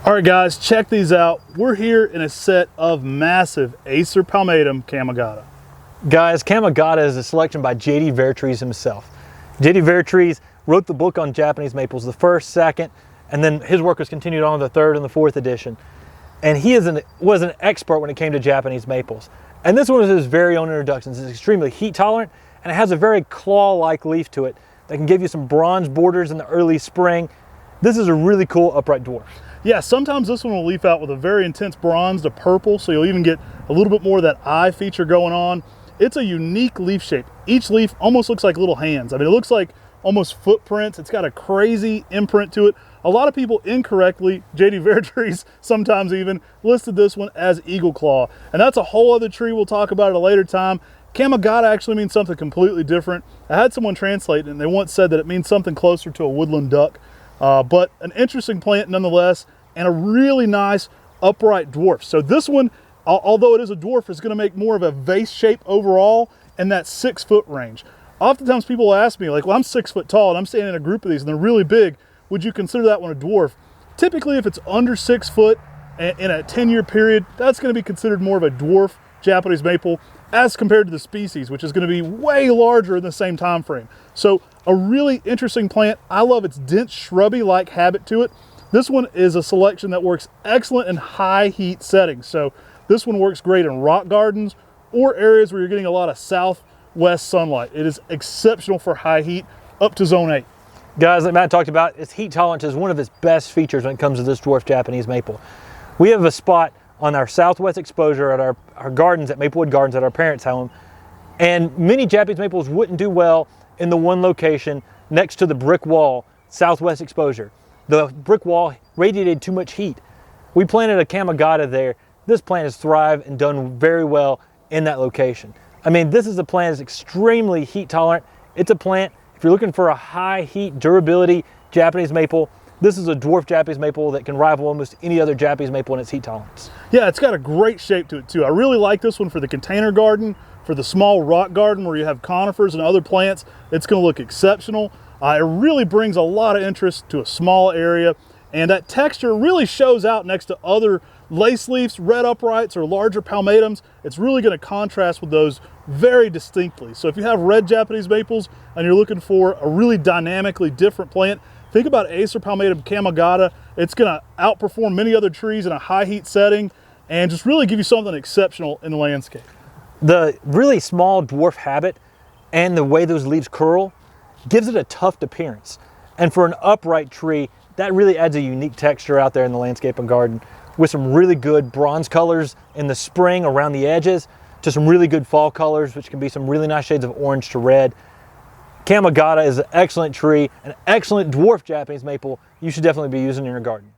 All right guys, check these out. We're here in a set of massive Acer palmatum Kamagata. Guys, Kamagata is a selection by J.D. Vertrees himself. J.D. Vertrees wrote the book on Japanese maples, the first, second, and then his work was continued on the third and the fourth edition. And he was an expert when it came to Japanese maples. And this one is his very own introductions. It's extremely heat tolerant, and it has a very claw-like leaf to it that can give you some bronze borders in the early spring. This is a really cool upright dwarf. Yeah, sometimes this one will leaf out with a very intense bronze to purple, so you'll even get a little bit more of that eye feature going on. It's a unique leaf shape. Each leaf almost looks like little hands. I mean, it looks like almost footprints. It's got a crazy imprint to it. A lot of people incorrectly, J.D. Vertrees sometimes even, listed this one as eagle claw. And that's a whole other tree we'll talk about at a later time. Kamagata actually means something completely different. I had someone translate it, and they once said that it means something closer to a woodland duck. But an interesting plant nonetheless, and a really nice upright dwarf. So this one, although it is a dwarf, is going to make more of a vase shape overall in that 6 foot range. Oftentimes people will ask me, like, well, I'm 6 foot tall and I'm standing in a group of these and they're really big. Would you consider that one a dwarf? Typically, if it's under 6 foot in a 10-year period, that's going to be considered more of a dwarf Japanese maple as compared to the species, which is going to be way larger in the same time frame. So a really interesting plant. I love its dense shrubby-like habit to it. This one is a selection that works excellent in high heat settings. So this one works great in rock gardens or areas where you're getting a lot of southwest sunlight. It is exceptional for high heat up to zone 8. Guys, like Matt talked about, its heat tolerance is one of its best features when it comes to this dwarf Japanese maple. We have a spot on our southwest exposure at our gardens, at Maplewood Gardens, at our parents' home, and many Japanese maples wouldn't do well in the one location next to the brick wall, southwest exposure. The brick wall radiated too much heat. We planted a Kamagata there. This plant has thrived and done very well in that location. I mean, this is a plant that's extremely heat tolerant. It's a plant, if you're looking for a high heat durability Japanese maple, this is a dwarf Japanese maple that can rival almost any other Japanese maple in its heat tolerance. Yeah, it's got a great shape to it too. I really like this one for the container garden, for the small rock garden where you have conifers and other plants. It's going to look exceptional. It really brings a lot of interest to a small area, and that texture really shows out next to other lace leaves, red uprights, or larger palmatums. It's really going to contrast with those very distinctly. So if you have red Japanese maples and you're looking for a really dynamically different plant, think about Acer palmatum Kamagata. It's going to outperform many other trees in a high heat setting and just really give you something exceptional in the landscape. The really small dwarf habit and the way those leaves curl gives it a tufted appearance. And for an upright tree, that really adds a unique texture out there in the landscape and garden, with some really good bronze colors in the spring around the edges to some really good fall colors, which can be some really nice shades of orange to red. Kamagata is an excellent tree, an excellent dwarf Japanese maple you should definitely be using in your garden.